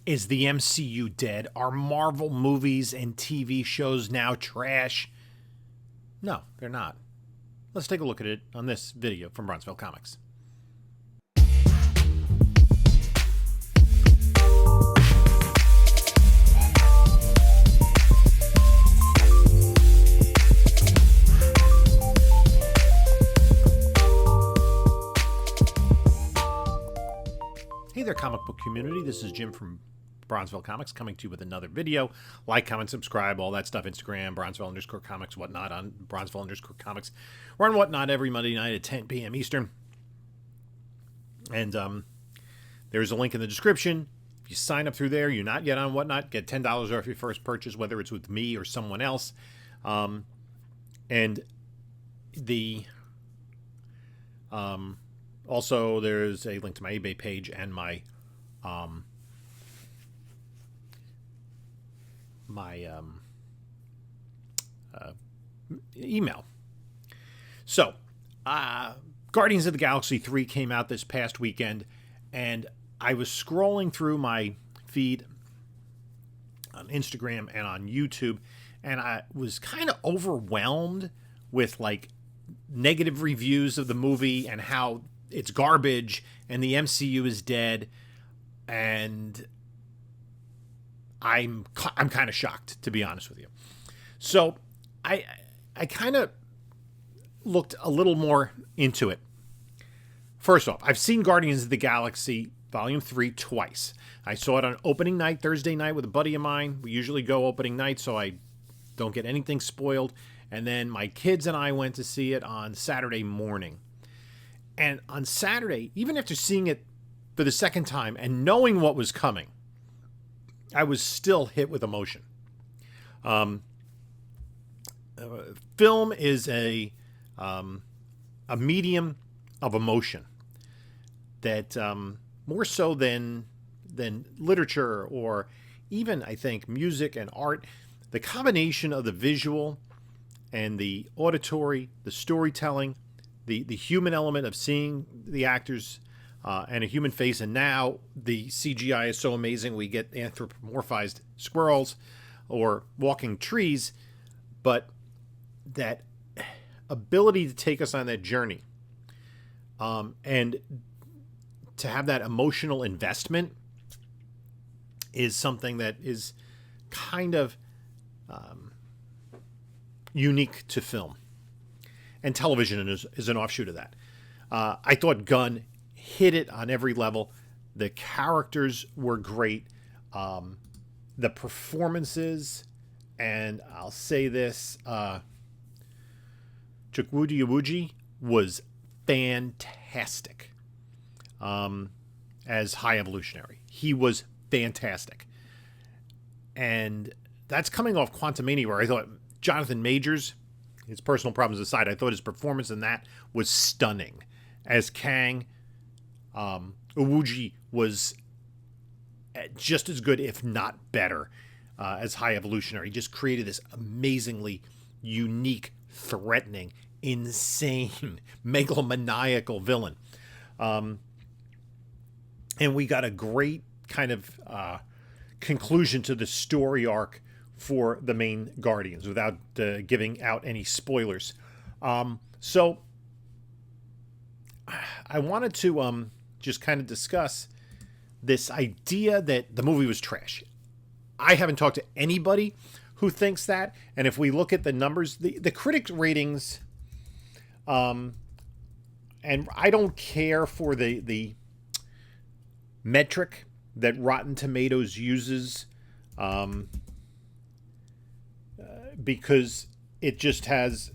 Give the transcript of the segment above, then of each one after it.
Is the MCU dead? Are Marvel movies and TV shows now trash? No, they're not. Let's take a look at it on this video from Bronzeville Comics. Hey there, comic book community. This is Jim from Bronzeville Comics coming to you with another video. Like, comment, subscribe, all that stuff. Instagram, Bronzeville_Comics, whatnot on Bronzeville_Comics. We're on Whatnot every Monday night at 10 p.m. Eastern. And there's a link in the description. If you sign up through there, you're not yet on Whatnot, get $10 off your first purchase, whether it's with me or someone else. And the... also, there's a link to my eBay page and my email. So, Guardians of the Galaxy 3 came out this past weekend, and I was scrolling through my feed on Instagram and on YouTube, and I was kind of overwhelmed with, like, negative reviews of the movie and how it's garbage and the MCU is dead, and I'm kind of shocked, to be honest with you. So I kind of looked a little more into it. First off, I've seen Guardians of the Galaxy Volume 3 twice. I saw it on opening night, Thursday night, with a buddy of mine. We usually go opening night, so I don't get anything spoiled. And then my kids and I went to see it on Saturday morning. And on Saturday, even after seeing it for the second time and knowing what was coming, I was still hit with emotion. Film is a medium of emotion that more so than literature or even, I think, music and art. The combination of the visual and the auditory, the storytelling, the human element of seeing the actors and a human face, and now the CGI is so amazing we get anthropomorphized squirrels or walking trees, but that ability to take us on that journey and to have that emotional investment is something that is kind of unique to film. And television is an offshoot of that. I thought Gunn hit it on every level. The characters were great. The performances, and I'll say this, Chukwudi Iwuji was fantastic as High Evolutionary. He was fantastic. And that's coming off Quantumania, where I thought Jonathan Majors, his personal problems aside, I thought his performance in that was stunning. As Kang, Iwuji was just as good, if not better, as High Evolutionary. He just created this amazingly unique, threatening, insane, megalomaniacal villain. And we got a great kind of conclusion to the story arc for the main Guardians without giving out any spoilers. So I wanted to just kind of discuss this idea that the movie was trash. I haven't talked to anybody who thinks that. And if we look at the numbers, the critics ratings, and I don't care for the metric that Rotten Tomatoes uses, because it just has,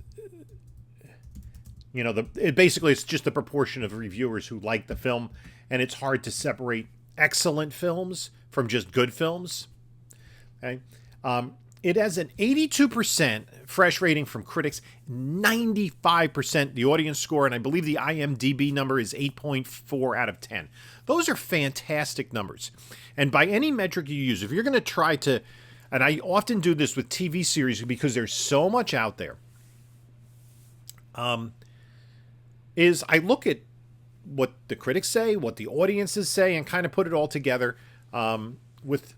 you know, it's just the proportion of reviewers who like the film, and it's hard to separate excellent films from just good films. Okay, it has an 82% fresh rating from critics, 95% the audience score, and I believe the IMDb number is 8.4 out of 10. Those are fantastic numbers, and by any metric you use, if you're going to try to, and I often do this with TV series because there's so much out there, is I look at what the critics say, what the audiences say, and kind of put it all together with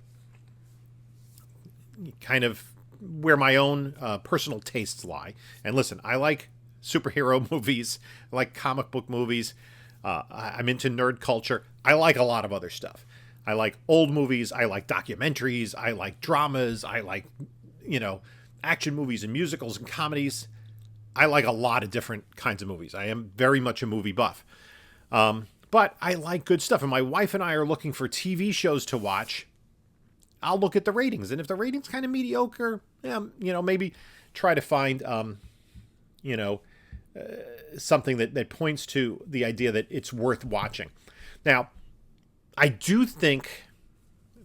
kind of where my own personal tastes lie. And listen, I like superhero movies. I like comic book movies. I'm into nerd culture. I like a lot of other stuff. I like old movies. I like documentaries. I like dramas. I like, action movies and musicals and comedies. I like a lot of different kinds of movies. I am very much a movie buff. But I like good stuff. And my wife and I are looking for TV shows to watch. I'll look at the ratings. And if the ratings kind of mediocre, maybe try to find, something that points to the idea that it's worth watching. Now, I do think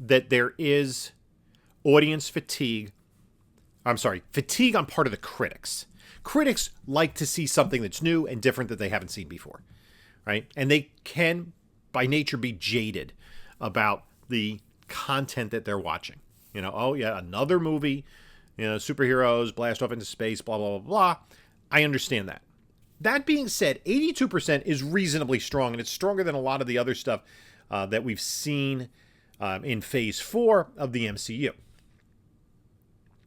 that there is audience fatigue. Fatigue on part of the critics. Critics like to see something that's new and different that they haven't seen before, right? And they can, by nature, be jaded about the content that they're watching. Oh yeah, another movie, superheroes blast off into space, blah, blah, blah, blah. I understand that. That being said, 82% is reasonably strong, and it's stronger than a lot of the other stuff that we've seen in Phase 4 of the MCU.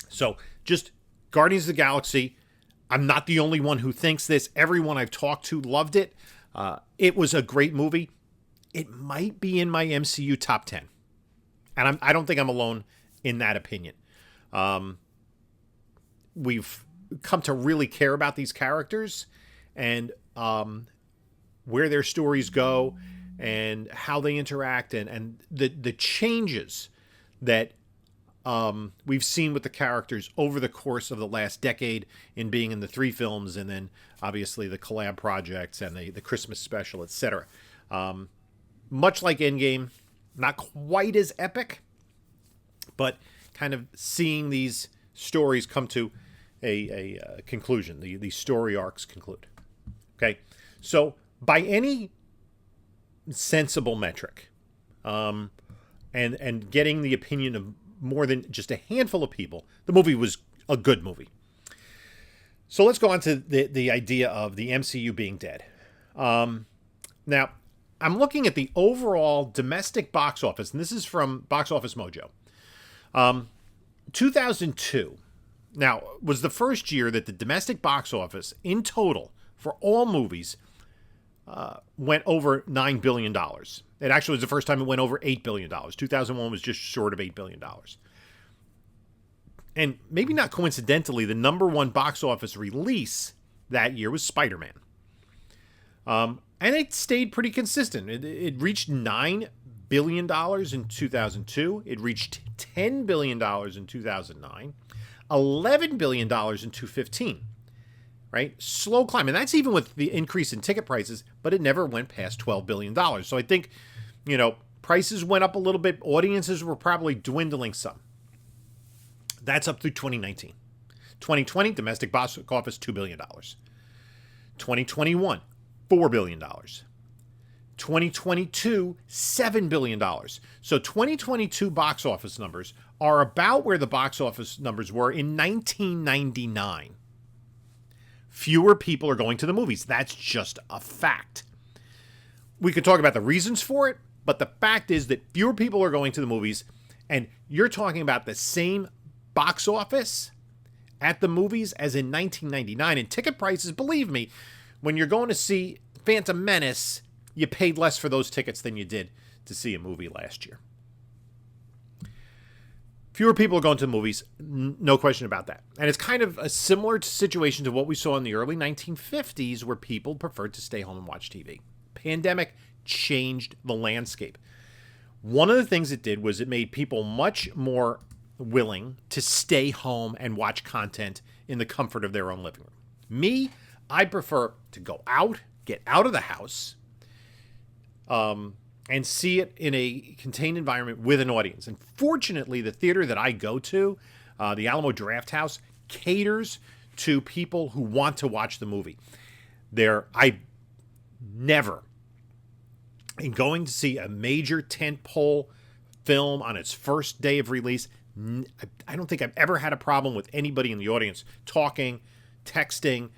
So, just Guardians of the Galaxy, I'm not the only one who thinks this. Everyone I've talked to loved it. It was a great movie. It might be in my MCU top 10. And I don't think I'm alone in that opinion. We've come to really care about these characters and where their stories go and how they interact and the changes that we've seen with the characters over the course of the last decade in being in the 3 films and then obviously the collab projects and the Christmas special, etc. Much like Endgame, not quite as epic, but kind of seeing these stories come to a conclusion. The story arcs conclude. Okay, so by any sensible metric, and getting the opinion of more than just a handful of people, the movie was a good movie. So let's go on to the idea of the MCU being dead. Now, I'm looking at the overall domestic box office, and this is from Box Office Mojo. 2002, now, was the first year that the domestic box office in total for all movies went over $9 billion. It actually was the first time it went over $8 billion. 2001 was just short of $8 billion. And maybe not coincidentally, the number one box office release that year was Spider-Man. And it stayed pretty consistent. It reached $9 billion in 2002. It reached $10 billion in 2009. $11 billion in 2015. Right? Slow climb. And that's even with the increase in ticket prices, but it never went past $12 billion. So I think, prices went up a little bit. Audiences were probably dwindling some. That's up through 2019. 2020, domestic box office, $2 billion. 2021, $4 billion. 2022, $7 billion. So 2022 box office numbers are about where the box office numbers were in 1999. Fewer people are going to the movies. That's just a fact. We could talk about the reasons for it, but the fact is that fewer people are going to the movies, and you're talking about the same box office at the movies as in 1999. And ticket prices, believe me, when you're going to see Phantom Menace, you paid less for those tickets than you did to see a movie last year. Fewer people are going to the movies, no question about that. And it's kind of a similar situation to what we saw in the early 1950s where people preferred to stay home and watch TV. Pandemic changed the landscape. One of the things it did was it made people much more willing to stay home and watch content in the comfort of their own living room. Me, I prefer to go out, get out of the house, and see it in a contained environment with an audience. And fortunately, the theater that I go to, the Alamo Drafthouse, caters to people who want to watch the movie. I never, in going to see a major tentpole film on its first day of release, I don't think I've ever had a problem with anybody in the audience talking, texting.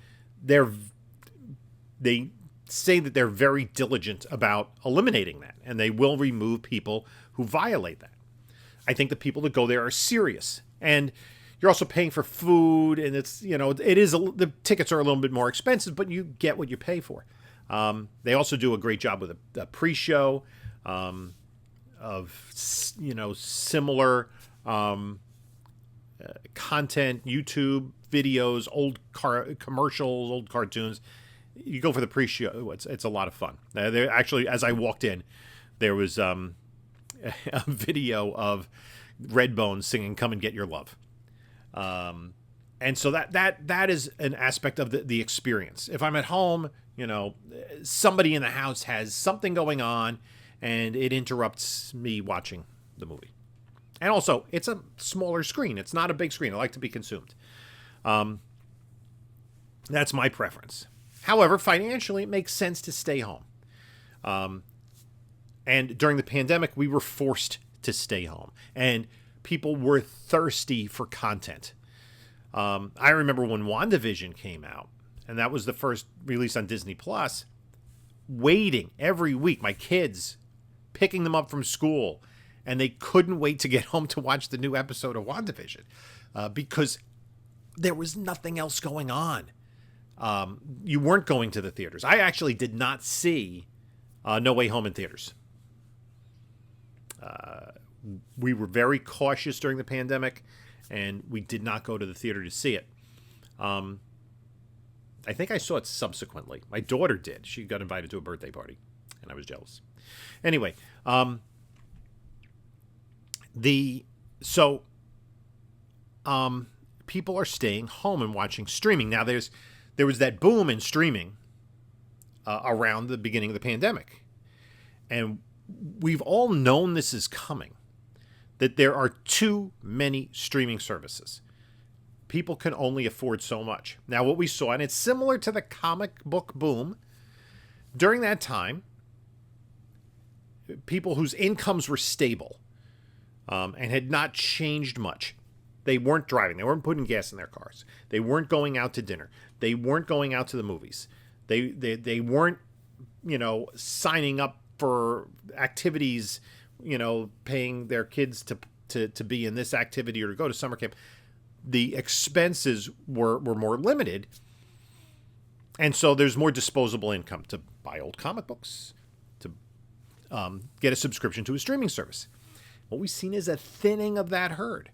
They say that they're very diligent about eliminating that, and they will remove people who violate that. I think the people that go there are serious. And you're also paying for food, and it's, the tickets are a little bit more expensive, but you get what you pay for. They also do a great job with a pre-show of, similar content, YouTube videos, old commercials, old cartoons. You go for the pre-show. It's a lot of fun. There actually, as I walked in, there was a video of Redbone singing "Come and Get Your Love," and so that is an aspect of the experience. If I'm at home, somebody in the house has something going on, and it interrupts me watching the movie. And also, it's a smaller screen. It's not a big screen. I like to be consumed. That's my preference. However, financially, it makes sense to stay home. And during the pandemic, we were forced to stay home. And people were thirsty for content. I remember when WandaVision came out, and that was the first release on Disney Plus, waiting every week, my kids picking them up from school, and they couldn't wait to get home to watch the new episode of WandaVision because there was nothing else going on. You weren't going to the theaters. I actually did not see No Way Home in theaters. We were very cautious during the pandemic, and we did not go to the theater to see it. I think I saw it subsequently. My daughter did. She got invited to a birthday party, and I was jealous. Anyway, people are staying home and watching streaming. Now, there was that boom in streaming around the beginning of the pandemic. And we've all known this is coming, that there are too many streaming services. People can only afford so much. Now, what we saw, and it's similar to the comic book boom, during that time, people whose incomes were stable and had not changed much. They weren't driving. They weren't putting gas in their cars. They weren't going out to dinner. They weren't going out to the movies. They weren't, signing up for activities, paying their kids to be in this activity or to go to summer camp. The expenses were more limited. And so there's more disposable income to buy old comic books, to get a subscription to a streaming service. What we've seen is a thinning of that herd.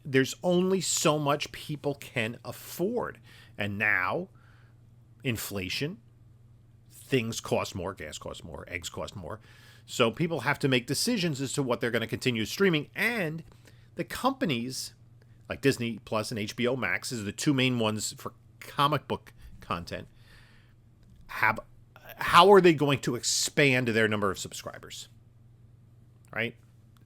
There's only so much people can afford. And now, inflation, things cost more, gas costs more, eggs cost more. So people have to make decisions as to what they're going to continue streaming. And the companies like Disney Plus and HBO Max is the two main ones for comic book content. How are they going to expand their number of subscribers? Right?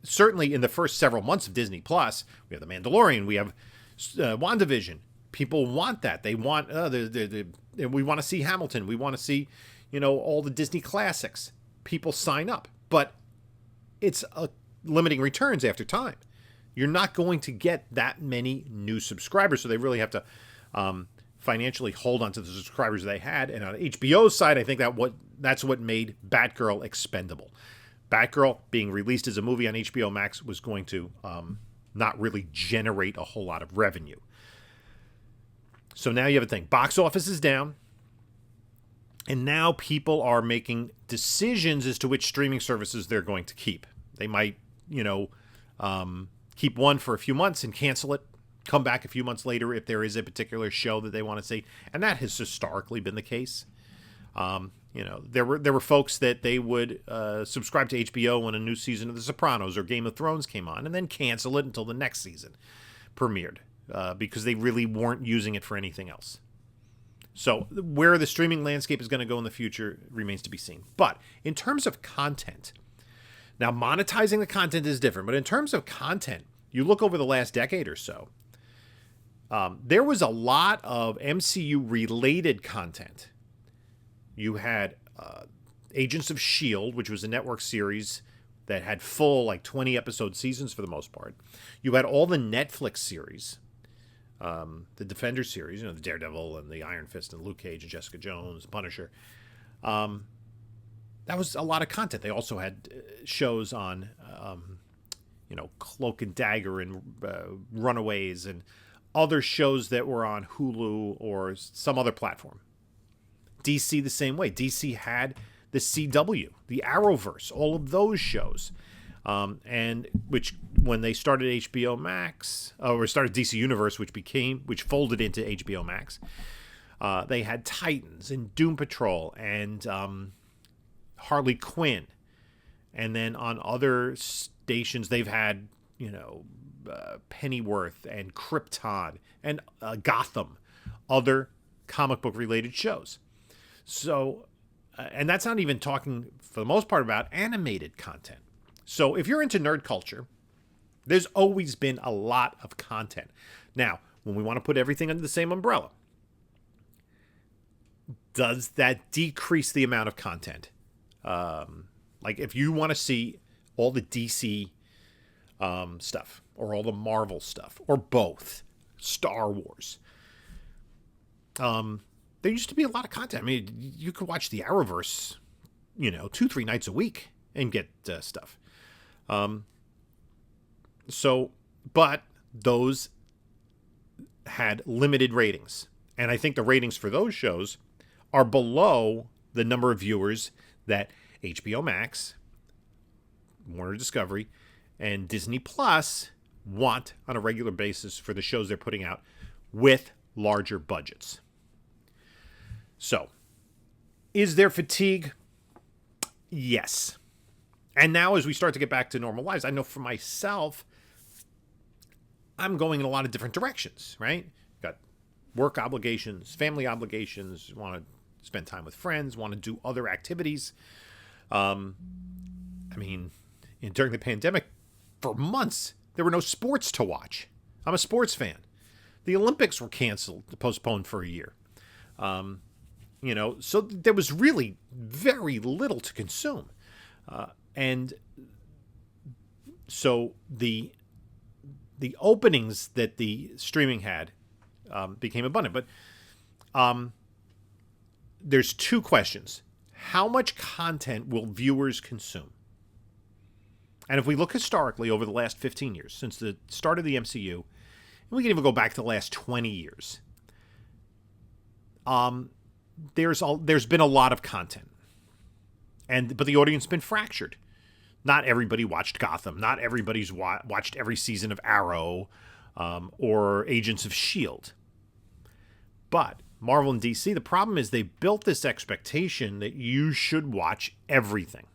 Certainly in the first several months of Disney Plus, we have The Mandalorian, we have WandaVision. People want that. They want, we want to see Hamilton. We want to see, all the Disney classics. People sign up. But it's limiting returns after time. You're not going to get that many new subscribers, so they really have to financially hold on to the subscribers they had. And on HBO's side, I think that's what made Batgirl expendable. Batgirl being released as a movie on HBO Max was going to not really generate a whole lot of revenue. So now you have a thing. Box office is down. And now people are making decisions as to which streaming services they're going to keep. They might, keep one for a few months and cancel it, come back a few months later if there is a particular show that they want to see. And that has historically been the case. There were folks that they would subscribe to HBO when a new season of The Sopranos or Game of Thrones came on and then cancel it until the next season premiered because they really weren't using it for anything else. So where the streaming landscape is going to go in the future remains to be seen. But in terms of content, now monetizing the content is different, but in terms of content, you look over the last decade or so, there was a lot of MCU-related content. You had Agents of S.H.I.E.L.D., which was a network series that had full, 20-episode seasons for the most part. You had all the Netflix series, the Defender series, the Daredevil and the Iron Fist and Luke Cage and Jessica Jones, Punisher. That was a lot of content. They also had shows on Cloak and Dagger and Runaways and other shows that were on Hulu or some other platform. DC the same way. DC had the CW, the Arrowverse, all of those shows. And which when they started HBO Max, or started DC Universe, which folded into HBO Max, they had Titans and Doom Patrol and Harley Quinn. And then on other stations, they've had, Pennyworth and Krypton and Gotham, other comic book related shows. So, and that's not even talking for the most part about animated content. So if you're into nerd culture, there's always been a lot of content. Now, when we want to put everything under the same umbrella, does that decrease the amount of content? Like if you want to see all the DC stuff or all the Marvel stuff or both, Star Wars, there used to be a lot of content. I mean, you could watch the Arrowverse, 2-3 nights a week and get stuff. But those had limited ratings. And I think the ratings for those shows are below the number of viewers that HBO Max, Warner Discovery, and Disney Plus want on a regular basis for the shows they're putting out with larger budgets. So, is there fatigue? Yes. And now as we start to get back to normal lives, I know for myself, I'm going in a lot of different directions, right? Got work obligations, family obligations, want to spend time with friends, want to do other activities. During the pandemic, for months, there were no sports to watch. I'm a sports fan. The Olympics were postponed for a year. So there was really very little to consume. And so the openings that the streaming had became abundant. But there's two questions. How much content will viewers consume? And if we look historically over the last 15 years, since the start of the MCU, and we can even go back to the last 20 years, there's been a lot of content. But the audience has been fractured. Not everybody watched Gotham. Not everybody's watched every season of Arrow or Agents of S.H.I.E.L.D. But Marvel and DC, the problem is they built this expectation that you should watch everything.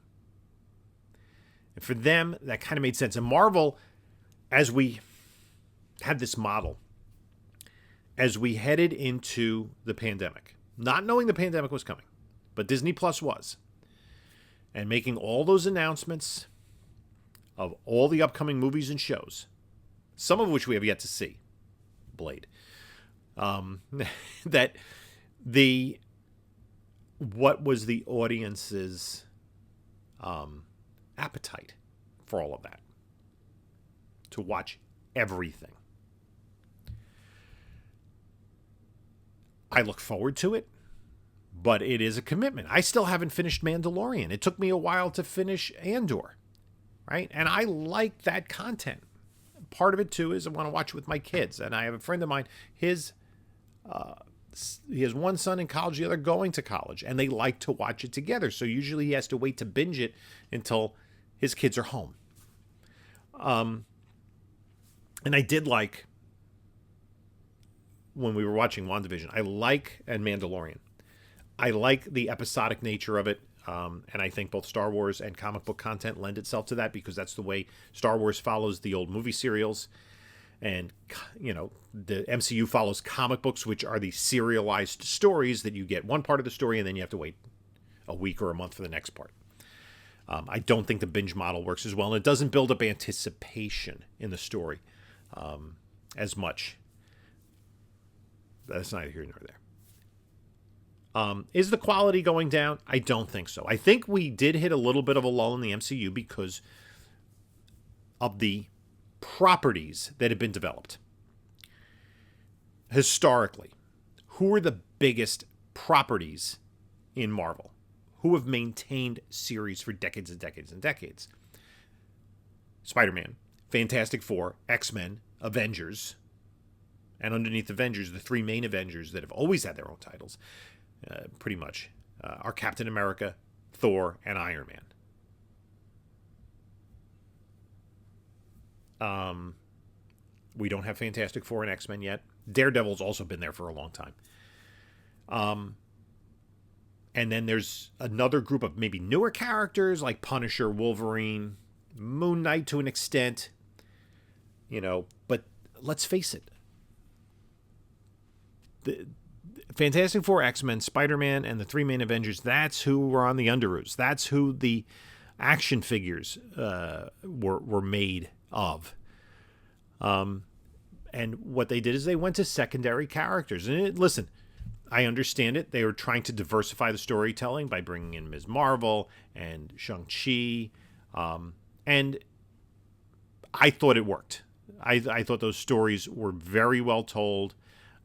And for them, that kind of made sense. And Marvel, as we had this model, as we headed into the pandemic, not knowing the pandemic was coming, but Disney Plus was, and making all those announcements of all the upcoming movies and shows, some of which we have yet to see, Blade, that what was the audience's appetite for all of that? To watch everything. I look forward to it, but it is a commitment. I still haven't finished Mandalorian. It took me a while to finish Andor, right? And I like that content. Part of it, too, is I want to watch it with my kids. And I have a friend of mine, he has one son in college, the other going to college, and they like to watch it together. So usually he has to wait to binge it until his kids are home. And I did like, when we were watching WandaVision, and Mandalorian, I like the episodic nature of it. And I think both Star Wars and comic book content lend itself to that because that's the way Star Wars follows the old movie serials. And, the MCU follows comic books, which are the serialized stories that you get one part of the story and then you have to wait a week or a month for the next part. I don't think the binge model works as well. And it doesn't build up anticipation in the story as much. That's neither here nor there. Is the quality going down? I don't think so. I think we did hit a little bit of a lull in the MCU because of the properties that have been developed. Historically, who are the biggest properties in Marvel? Who have maintained series for decades and decades and decades? Spider-Man, Fantastic Four, X-Men, Avengers, and underneath Avengers, the three main Avengers that have always had their own titles, pretty much, are Captain America, Thor, and Iron Man. We don't have Fantastic Four and X-Men yet. Daredevil's also been there for a long time. And then there's another group of maybe newer characters like Punisher, Wolverine, Moon Knight to an extent. But let's face it. The Fantastic Four, X-Men, Spider-Man, and the three main Avengers, that's who were on the Underoos. That's who the action figures were made of. And what they did is they went to secondary characters. And listen, I understand it. They were trying to diversify the storytelling by bringing in Ms. Marvel and Shang-Chi. And I thought it worked. I thought those stories were very well told,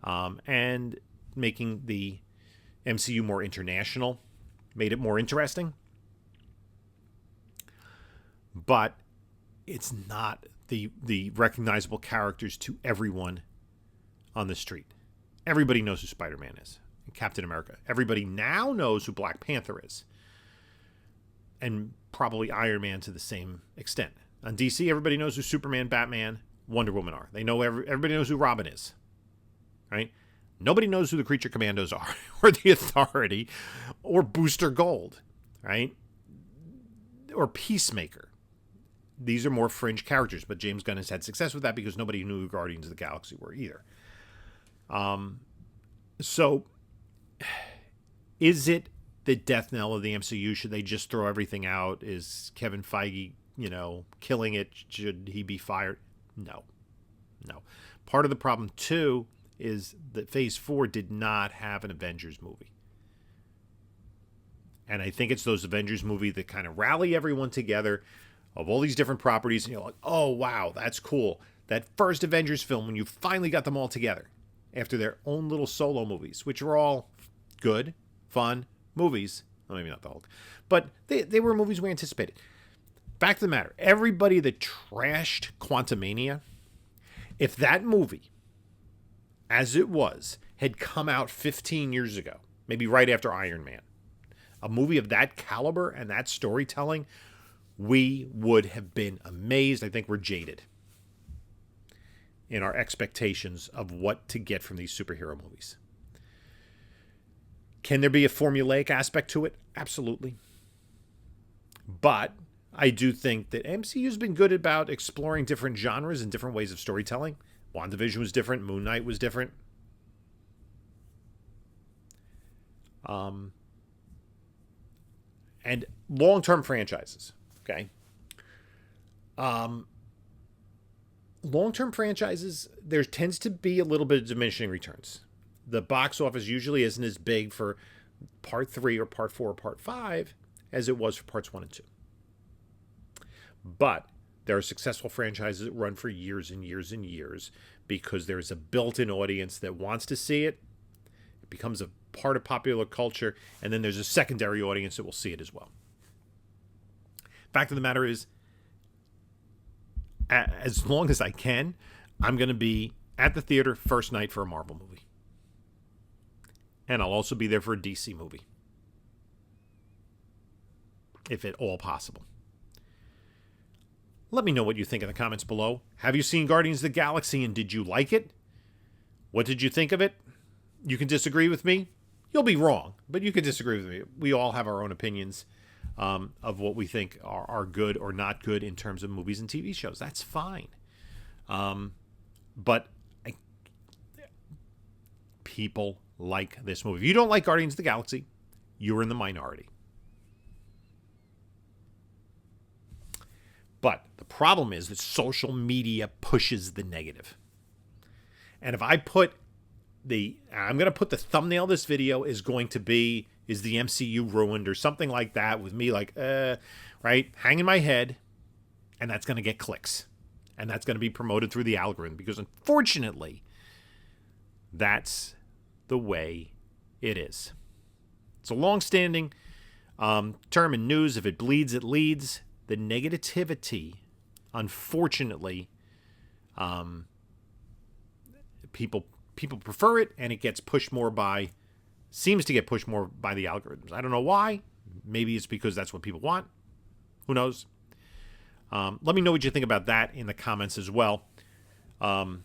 and making the MCU more international made it more interesting. But it's not the recognizable characters to everyone on the street. Everybody knows who Spider-Man is and Captain America. Everybody now knows who Black Panther is, and probably Iron Man to the same extent. On DC, everybody knows who Superman, Batman, Wonder Woman are. They know everybody knows who Robin is, right? Nobody knows who the Creature Commandos are, or the Authority, or Booster Gold, right? Or Peacemaker. These are more fringe characters, but James Gunn has had success with that because nobody knew who Guardians of the Galaxy were either. So, is it the death knell of the MCU? Should they just throw everything out? Is Kevin Feige, killing it? Should he be fired? No. Part of the problem, too, is that Phase 4 did not have an Avengers movie. And I think it's those Avengers movies that kind of rally everyone together of all these different properties, and you're like, oh, wow, that's cool. That first Avengers film, when you finally got them all together after their own little solo movies, which were all good, fun movies. Well, maybe not the Hulk. But they were movies we anticipated. Back to the matter. Everybody that trashed Quantumania, if that movie, as it was, had come out 15 years ago, maybe right after Iron Man, a movie of that caliber and that storytelling, we would have been amazed. I think we're jaded in our expectations of what to get from these superhero movies. Can there be a formulaic aspect to it? Absolutely. But I do think that MCU's been good about exploring different genres and different ways of storytelling. WandaVision was different. Moon Knight was different. And long-term franchises. Okay. Long-term franchises, there tends to be a little bit of diminishing returns. The box office usually isn't as big for part 3 or part 4 or part 5 as it was for parts 1 and 2. But there are successful franchises that run for years and years and years because there's a built-in audience that wants to see it. It becomes a part of popular culture, and then there's a secondary audience that will see it as well. Fact of the matter is, as long as I can, I'm going to be at the theater first night for a Marvel movie. And I'll also be there for a DC movie, if at all possible. Let me know what you think in the comments below. Have you seen Guardians of the Galaxy, and did you like it? What did you think of it? You can disagree with me. You'll be wrong, but you can disagree with me. We all have our own opinions of what we think are good or not good in terms of movies and TV shows. That's fine. But people like this movie. If you don't like Guardians of the Galaxy, you're in the minority. But the problem is that social media pushes the negative. And if I I'm going to put the thumbnail of this video is going to be, is the MCU ruined or something like that, with me like, right, hanging my head, and that's going to get clicks. And that's going to be promoted through the algorithm because unfortunately, that's the way it is. It's a long-standing term in news. If it bleeds, it leads. The negativity unfortunately, people prefer it, and it gets pushed more by, seems to get pushed more by the algorithms. I don't know why. Maybe it's because that's what people want. Who knows? Let me know what you think about that in the comments as well. And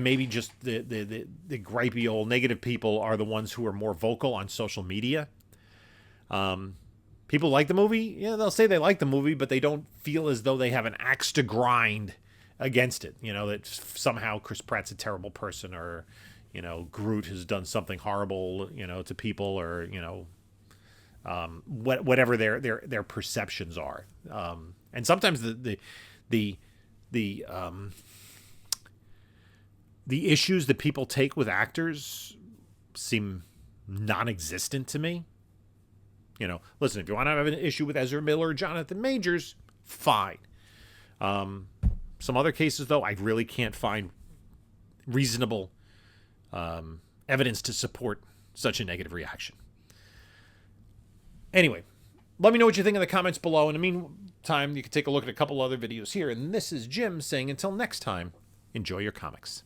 maybe just the gripey old negative people are the ones who are more vocal on social media. People like the movie. Yeah, they'll say they like the movie, but they don't feel as though they have an axe to grind against it. You know, that somehow Chris Pratt's a terrible person, or, you know, Groot has done something horrible, you know, to people, or, you know, whatever their perceptions are. And sometimes the issues that people take with actors seem non-existent to me. You know, listen, if you want to have an issue with Ezra Miller or Jonathan Majors, fine. Some other cases, though, I really can't find reasonable evidence to support such a negative reaction. Anyway, let me know what you think in the comments below. In the meantime, you can take a look at a couple other videos here. And this is Jim saying, until next time, enjoy your comics.